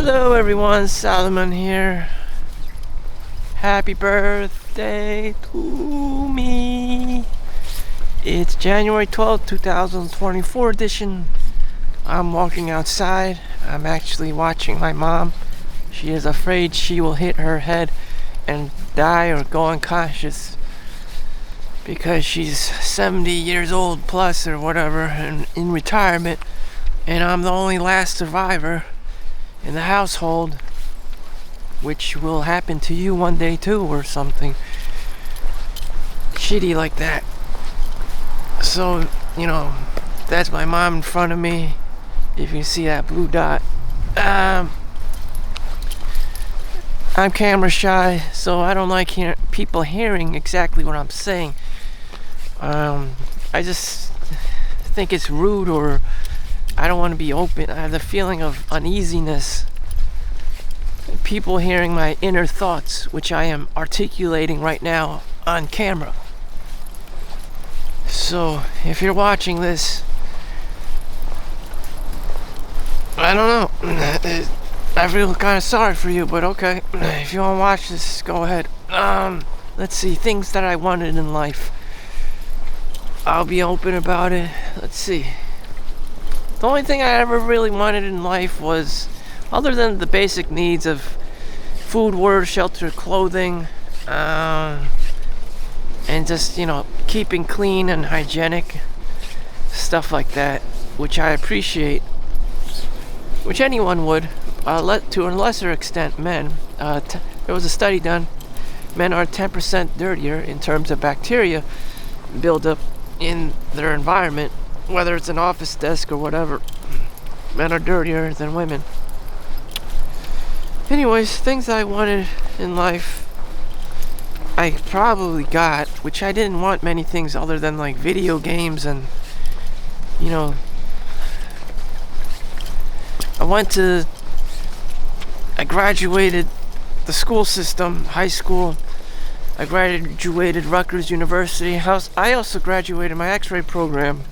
Hello everyone, Solomon here. Happy birthday to me. It's January 12th, 2024 edition. I'm walking outside. I'm actually watching my mom. She is afraid she will hit her head and die or go unconscious because she's 70 years old plus or whatever and in retirement, and I'm the only last survivor in the household, which will happen to you one day too, or something shitty like that. So, that's my mom in front of me. If you see that blue dot, I'm camera shy, so I don't like people hearing exactly what I'm saying. I just think it's rude, or I don't want to be open. I have the feeling of uneasiness. People hearing my inner thoughts, which I am articulating right now on camera. So, if you're watching this, I don't know. I feel kind of sorry for you, but okay. If you want to watch this, go ahead. Let's see, things that I wanted in life. I'll be open about it. Let's see. The only thing I ever really wanted in life was, other than the basic needs of food, water, shelter, clothing, and just, keeping clean and hygienic, stuff like that, which I appreciate, which anyone would, to a lesser extent men. There was a study done. Men are 10% dirtier in terms of bacteria buildup in their environment, whether it's an office desk or whatever. Men are dirtier than women. Anyways, things that I wanted in life, I probably got, which I didn't want many things other than like video games and, I graduated the school system, high school. I graduated Rutgers University. I also graduated my X-ray program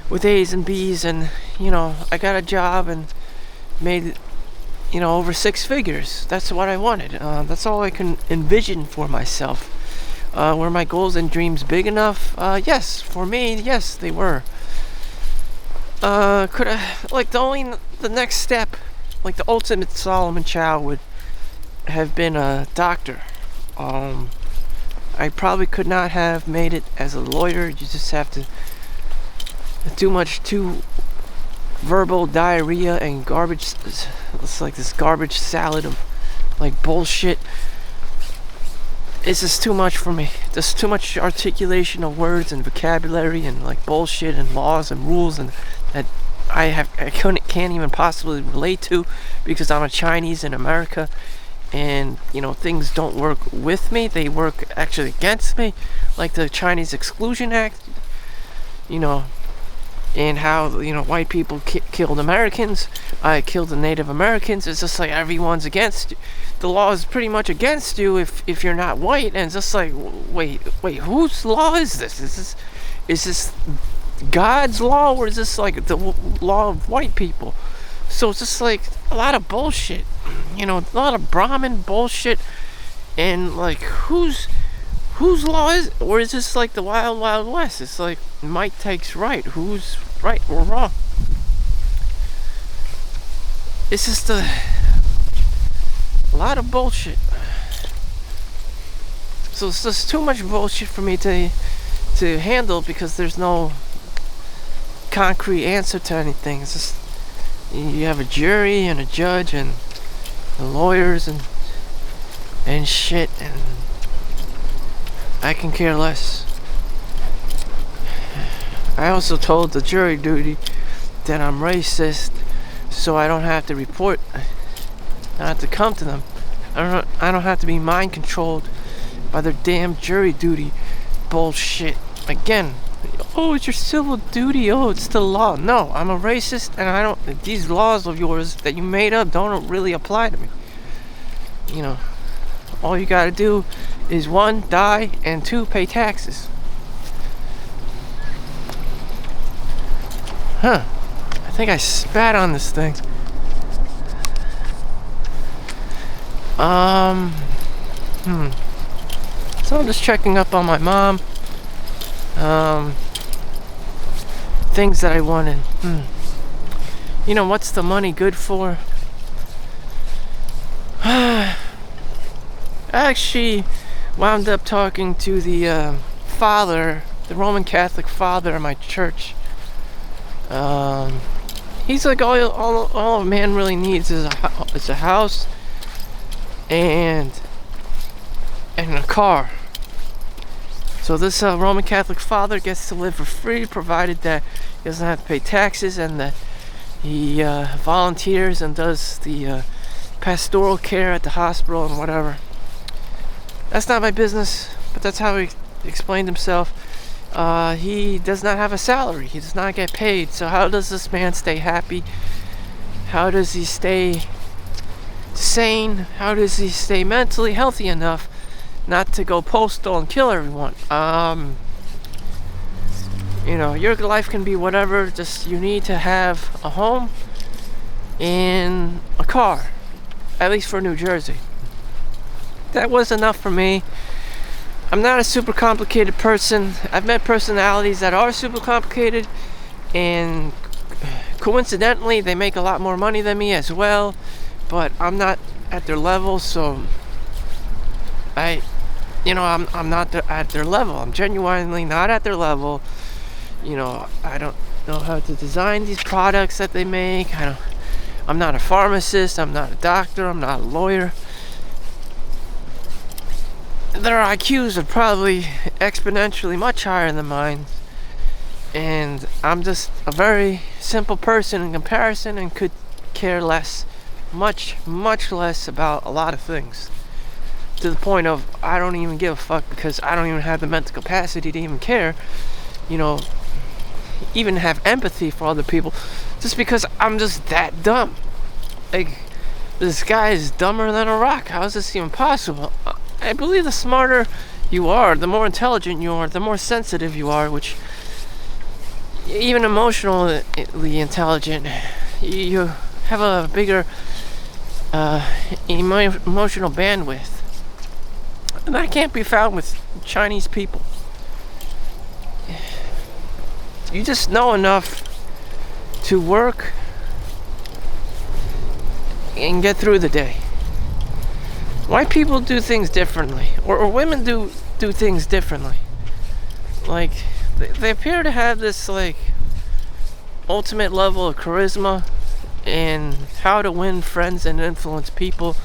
with A's and B's, and I got a job and made over six figures. That's what I wanted. That's all I can envision for myself. Were my goals and dreams big enough? Yes, for me, yes, they were. Could I, the next step, like the ultimate Solomon Chau would have been a doctor. I probably could not have made it as a lawyer. You just have to too verbal diarrhea and garbage. It's like this garbage salad of like bullshit. It's just too much for me. There's too much articulation of words and vocabulary and like bullshit and laws and rules and that I can't even possibly relate to, because I'm a Chinese in America, and things don't work with me, they work actually against me, like the Chinese Exclusion Act, and how white people killed Americans. I killed the Native Americans. It's just like everyone's against you. The law is pretty much against you if you're not white, and it's just like, wait, whose law is this? Is this God's law, or is this like the law of white people? So it's just like a lot of bullshit, a lot of Brahmin bullshit, and like whose law is, or is this like the Wild Wild West? It's like might takes right. Who's right or wrong? It's just a lot of bullshit. So it's just too much bullshit for me to handle, because there's no concrete answer to anything. It's just, you have a jury and a judge and the lawyers and shit, and I can care less. I also told the jury duty that I'm racist, so I don't have to report. I don't have to come to them. I don't have to be mind controlled by their damn jury duty bullshit. Again, oh, it's your civil duty. Oh, it's the law. No, I'm a racist, and these laws of yours that you made up don't really apply to me. All you gotta do is 1, die, and 2, pay taxes. I think I spat on this thing. Um, So I'm just checking up on my mom. Um, Things that I wanted. What's the money good for? I actually wound up talking to the father, the Roman Catholic father of my church. He's like, all a man really needs is a house and a car. So this Roman Catholic father gets to live for free, provided that he doesn't have to pay taxes and that he volunteers and does the pastoral care at the hospital and whatever. That's not my business, but that's how he explained himself. He does not have a salary. He does not get paid. So how does this man stay happy? How does he stay sane? How does he stay mentally healthy enough not to go postal and kill everyone? Your life can be whatever, just you need to have a home and a car, at least for New Jersey. That was enough for me. I'm not a super complicated person. I've met personalities that are super complicated, and coincidentally they make a lot more money than me as well, but I'm not at their level, so I'm not at their level. I'm genuinely not at their level. I don't know how to design these products that they make. I'm not a pharmacist. I'm not a doctor. I'm not a lawyer. Their IQs are probably exponentially much higher than mine, and I'm just a very simple person in comparison and could care less, much less about a lot of things, to the point of I don't even give a fuck, because I don't even have the mental capacity to even care, even have empathy for other people, just because I'm just that dumb. Like, this guy is dumber than a rock. How is this even possible? I believe the smarter you are, the more intelligent you are, the more sensitive you are, which even emotionally intelligent, you have a bigger emotional bandwidth. And that can't be found with Chinese people. You just know enough to work and get through the day. White people do things differently, or women do things differently. Like, they appear to have this ultimate level of charisma and how to win friends and influence people.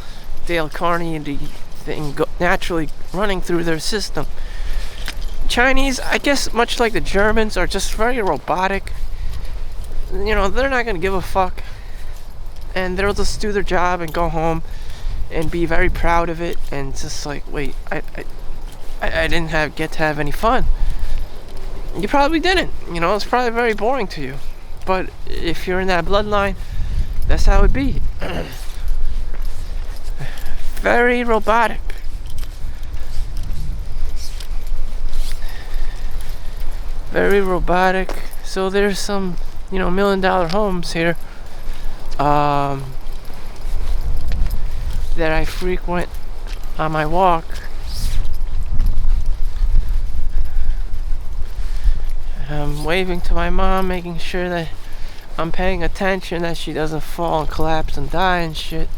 Dale Carnegie thing naturally running through their system. Chinese, I guess, much like the Germans, are just very robotic. They're not gonna give a fuck, and they'll just do their job and go home and be very proud of it, and just wait, I didn't get to have any fun. You probably didn't. It's probably very boring to you. But if you're in that bloodline, that's how it be. Very robotic. Very robotic. So there's some, $1 million homes here that I frequent on my walk. I'm waving to my mom, making sure that I'm paying attention, that she doesn't fall and collapse and die and shit.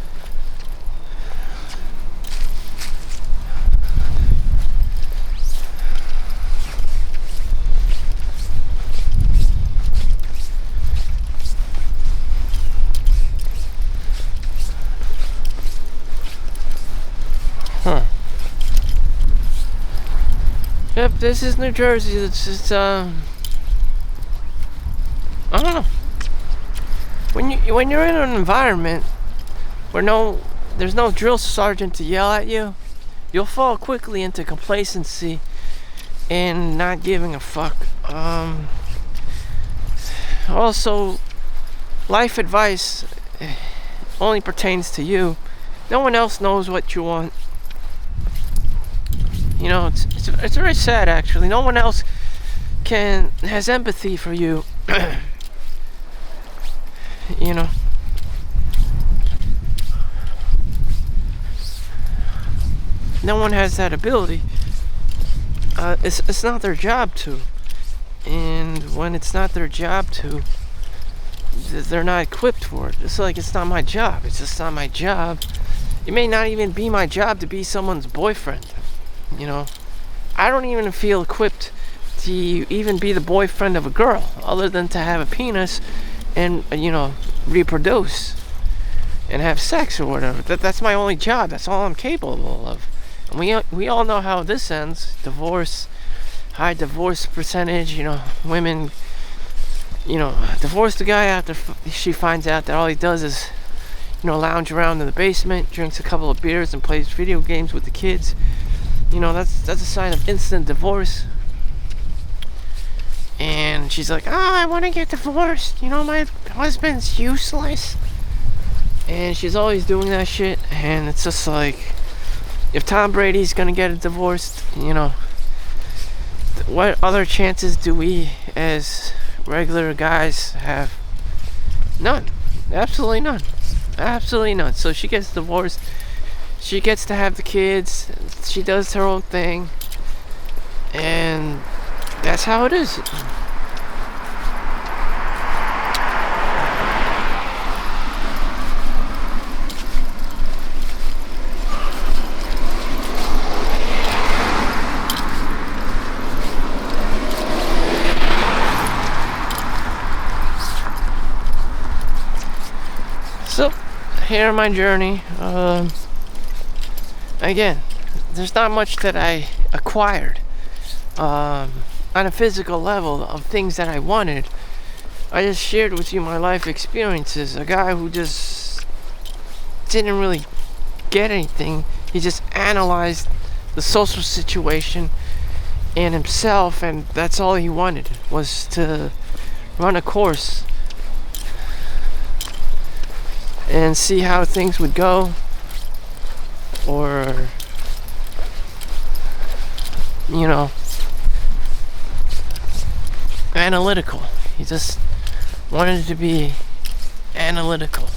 Yep, this is New Jersey. It's I don't know. When you're in an environment where there's no drill sergeant to yell at you, you'll fall quickly into complacency and not giving a fuck. Also, life advice only pertains to you. No one else knows what you want. It's very sad, actually. No one else has empathy for you. no one has that ability. It's not their job to. And when it's not their job to, they're not equipped for it. It's like, it's not my job. It's just not my job. It may not even be my job to be someone's boyfriend. I don't even feel equipped to even be the boyfriend of a girl, other than to have a penis and reproduce and have sex or whatever. That's my only job. That's all I'm capable of. And we all know how this ends. Divorce, high divorce percentage. Women divorce the guy after she finds out that all he does is lounge around in the basement, drinks a couple of beers, and plays video games with the kids. That's a sign of instant divorce. And she's like, I want to get divorced. My husband's useless. And she's always doing that shit. And it's just like, if Tom Brady's gonna get divorced, what other chances do we as regular guys have? None. Absolutely none. Absolutely none. So she gets divorced. She gets to have the kids. She does her own thing. And that's how it is. So, here on my journey, again, there's not much that I acquired on a physical level of things that I wanted. I just shared with you my life experiences. A guy who just didn't really get anything. He just analyzed the social situation and himself, and that's all he wanted, was to run a course and see how things would go, or analytical. He just wanted to be analytical.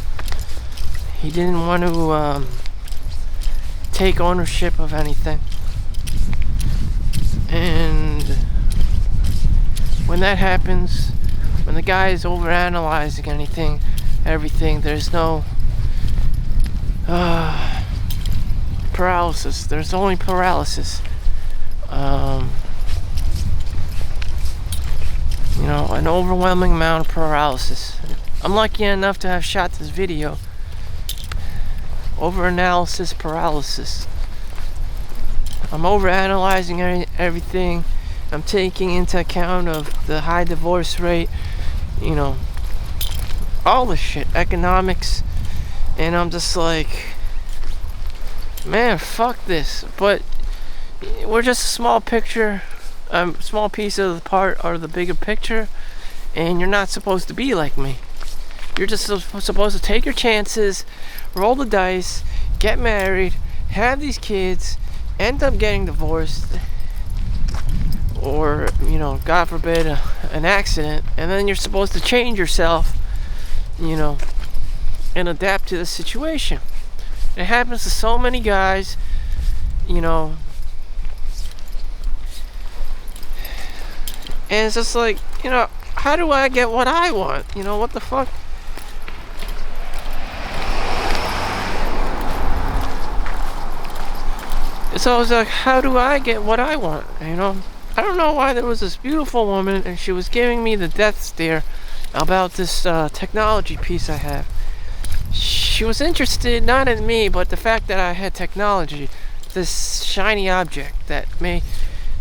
He didn't want to take ownership of anything. And when that happens, when the guy is overanalyzing everything, there's no paralysis. There's only paralysis. An overwhelming amount of paralysis. I'm lucky enough to have shot this video. Overanalysis paralysis. I'm overanalyzing everything. I'm taking into account of the high divorce rate, all the shit, economics, and I'm just like, man, fuck this. But we're just a small picture, small piece of the part or the bigger picture, and you're not supposed to be like me. You're just supposed to take your chances, roll the dice, get married, have these kids, end up getting divorced, or God forbid an accident, and then you're supposed to change yourself, and adapt to the situation. It happens to so many guys, and it's just like, how do I get what I want? What the fuck? It's always like, how do I get what I want? I don't know why there was this beautiful woman and she was giving me the death stare about this technology piece I have. She was interested not in me, but the fact that I had technology, this shiny object that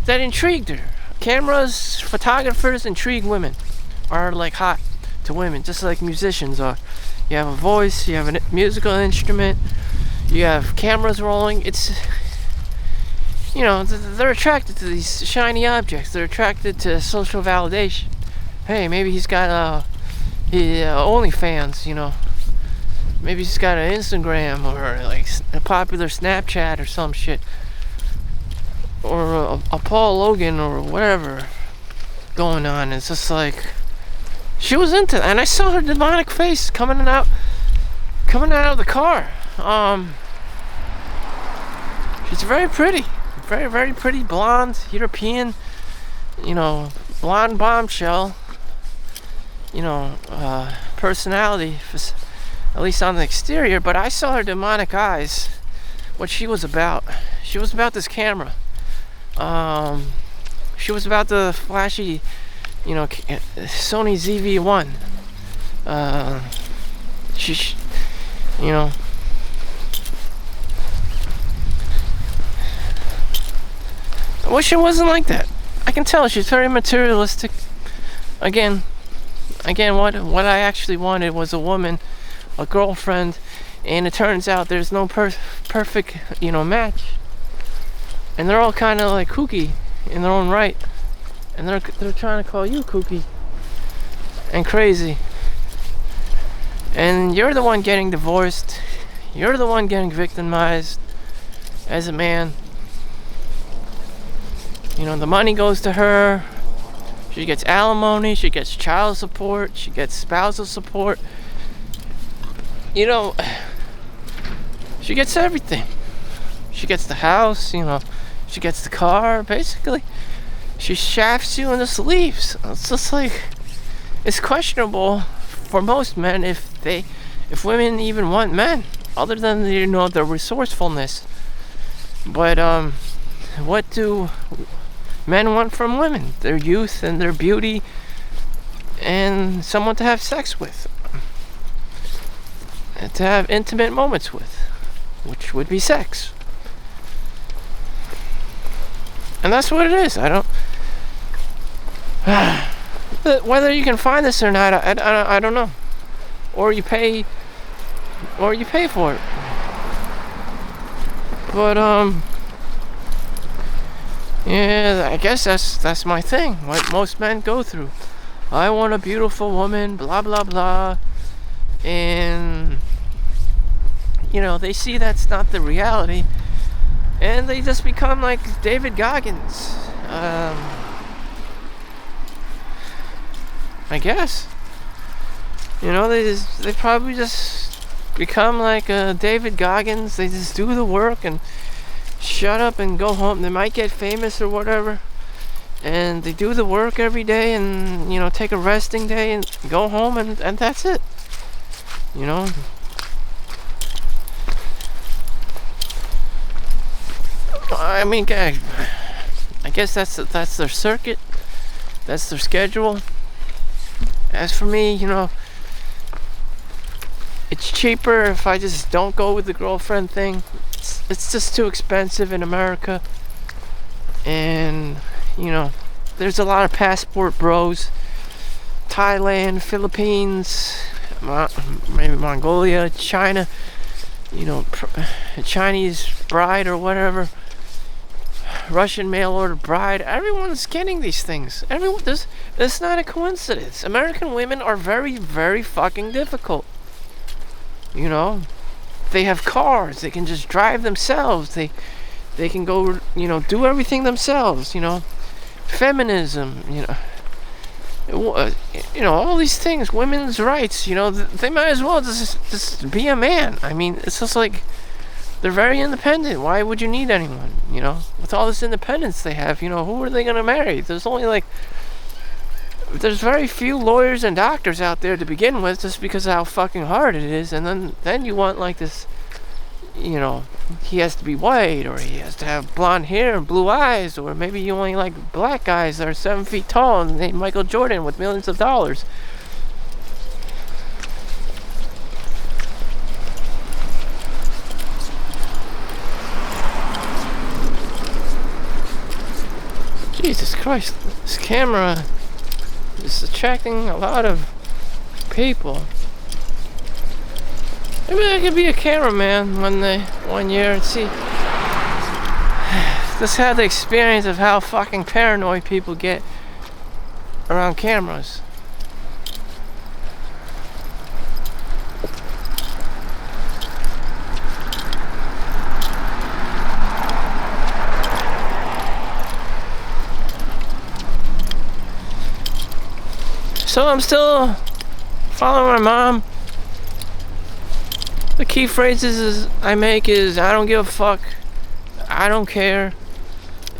intrigued her. Cameras, photographers intrigue women, are like hot to women, just like musicians are. You have a voice, you have a musical instrument, you have cameras rolling. It's they're attracted to these shiny objects. They're attracted to social validation. Hey, maybe he's got OnlyFans, Maybe he's got an Instagram or like a popular Snapchat or some shit. Or a Paul Logan or whatever going on. It's just like, she was into that. And I saw her demonic face coming out of the car. She's very pretty. Very, very pretty, blonde, European, blonde bombshell, personality, at least on the exterior. But I saw her demonic eyes, what she was about. She was about this camera. She was about the flashy, Sony ZV-1. She, I wish it wasn't like that. I can tell she's very materialistic. Again, what I actually wanted was a woman, a girlfriend, and it turns out there's no perfect, match. And they're all kind of like kooky in their own right, and they're trying to call you kooky and crazy. And you're the one getting divorced. You're the one getting victimized as a man. The money goes to her. She gets alimony, she gets child support, she gets spousal support. She gets everything. She gets the house, she gets the car, basically. She shafts you in the sleeves. It's just like, it's questionable for most men if women even want men, other than their resourcefulness. But what do men want from women? Their youth and their beauty and someone to have sex with and to have intimate moments with, which would be sex. And that's what it is. I don't whether you can find this or not, I don't know. Or you pay for it. But yeah, I guess that's my thing. What most men go through. I want a beautiful woman, blah blah blah, and they see that's not the reality, and they just become like David Goggins. I guess. They probably just become like David Goggins. They just do the work and shut up and go home. They might get famous or whatever, and they do the work every day and take a resting day and go home, and that's it. I mean, I guess that's their circuit, that's their schedule. As for me, it's cheaper if I just don't go with the girlfriend thing. It's just too expensive in America, and there's a lot of passport bros. Thailand, Philippines, maybe Mongolia, China, Chinese bride or whatever, Russian mail order bride. Everyone's getting these things. It's not a coincidence. American women are very, very fucking difficult. They have cars. They can just drive themselves. They can go, do everything themselves. Feminism. All these things. Women's rights. They might as well just be a man. I mean, it's just like they're very independent. Why would you need anyone? With all this independence they have, who are they gonna marry? There's very few lawyers and doctors out there to begin with, just because of how fucking hard it is. And then you want like this, he has to be white, or he has to have blonde hair and blue eyes, or maybe you only like black guys that are 7 feet tall and named Michael Jordan with millions of dollars. Jesus Christ, this camera is attracting a lot of people. Maybe I could be a cameraman one year and see. Just have the experience of how fucking paranoid people get around cameras. So I'm still following my mom. The key phrases I make is I don't give a fuck. I don't care.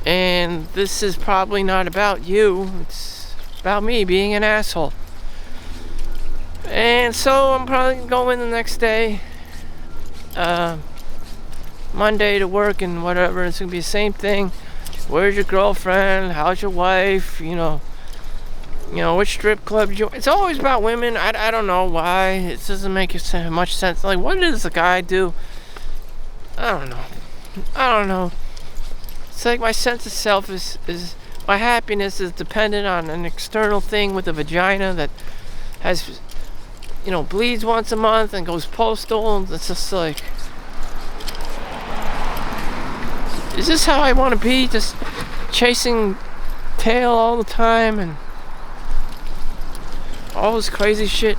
And this is probably not about you. It's about me being an asshole. And so I'm probably going to go in the next day. Monday to work and whatever. It's going to be the same thing. Where's your girlfriend? How's your wife? You know, which strip club you... It's always about women. I don't know why. It doesn't make much sense. Like, what does a guy do? I don't know. It's like my sense of self is my happiness is dependent on an external thing with a vagina that has, bleeds once a month and goes postal. It's just like, is this how I want to be? Just chasing tail all the time and all this crazy shit.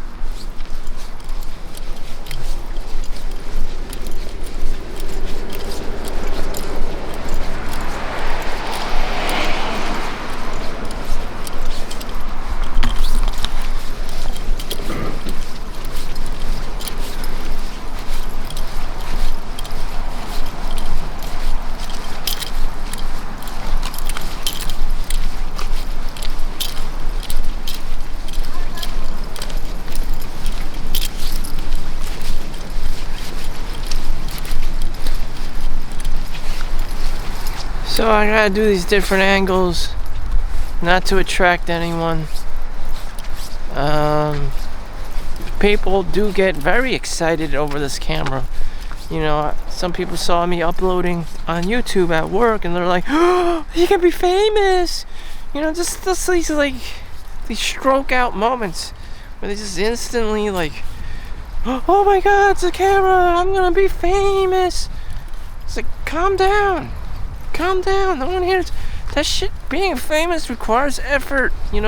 So I gotta do these different angles, not to attract anyone. People do get very excited over this camera. Some people saw me uploading on YouTube at work, and they're like, "Oh, you can be famous!" Just these stroke out moments where they just instantly like, "Oh my God, it's a camera! I'm gonna be famous!" It's like, calm down. Calm down. No one hears that shit. Being famous requires effort, I'm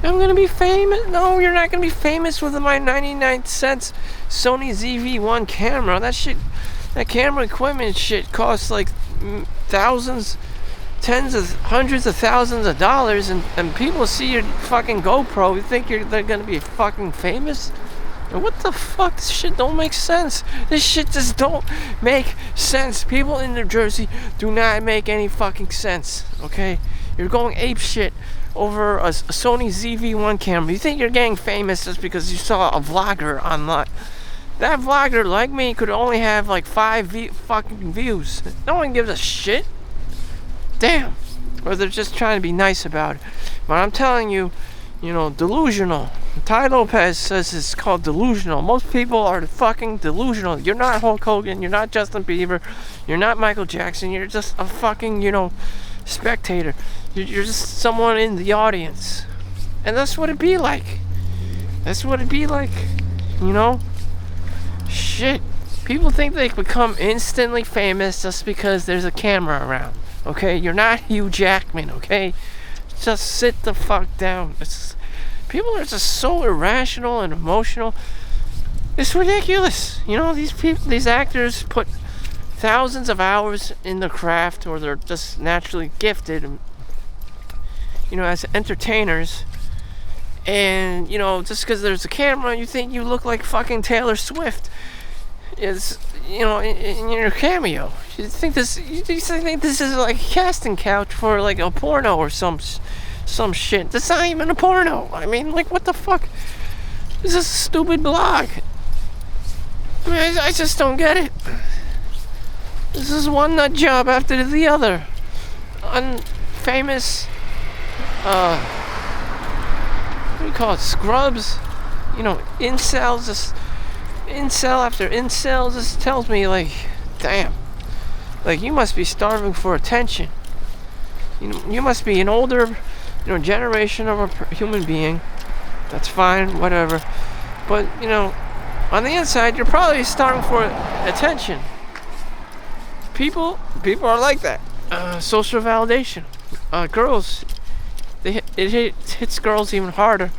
gonna be famous. No, you're not gonna be famous with my 99-cent Sony ZV-1 camera. That camera equipment shit costs like thousands, hundreds of thousands of dollars, and people see your fucking GoPro. You think they're gonna be fucking famous? What the fuck? This shit don't make sense. This shit just don't make sense. People in New Jersey do not make any fucking sense, okay? You're going ape shit over a Sony ZV-1 camera. You think you're getting famous just because you saw a vlogger online. That vlogger, like me, could only have like 5 fucking views. No one gives a shit. Damn. Or they're just trying to be nice about it. But I'm telling you, delusional. Ty Lopez says it's called delusional. Most people are fucking delusional. You're not Hulk Hogan. You're not Justin Bieber. You're not Michael Jackson. You're just a fucking, spectator. You're just someone in the audience. And that's what it'd be like. Shit. People think they become instantly famous just because there's a camera around. Okay? You're not Hugh Jackman, okay? Just sit the fuck down. People are just so irrational and emotional. It's ridiculous. These actors put thousands of hours in the craft, or they're just naturally gifted, as entertainers. And, just because there's a camera, you think you look like fucking Taylor Swift. Is in your cameo. You think this is like a casting couch for like a porno or some shit. That's not even a porno. I mean, like, what the fuck? This is a stupid blog. I just don't get it. This is one nut job after the other. Unfamous, what do you call it? Scrubs. Incels. Incel after incel just tells me, like, damn. Like, you must be starving for attention. You must be an older, generation of a human being. That's fine, whatever. But, on the inside, you're probably starving for attention. People are like that. Social validation. Girls, it hits girls even harder.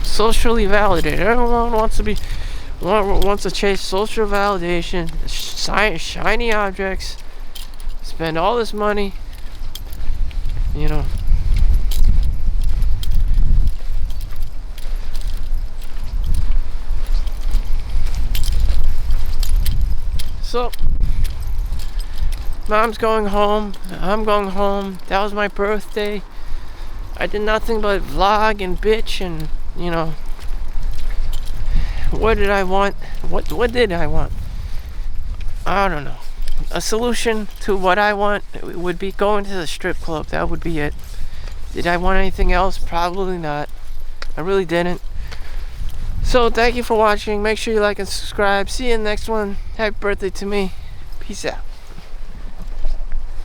Socially validated. Everyone wants to chase social validation, shiny objects, spend all this money, So, Mom's going home. I'm going home. That was my birthday. I did nothing but vlog and bitch and, you know, what did I want? What did I want? I don't know. A solution to what I want would be going to the strip club. That would be it. Did I want anything else? Probably not. I really didn't. So thank you for watching. Make sure you like and subscribe. See you in the next one. Happy birthday to me. Peace out.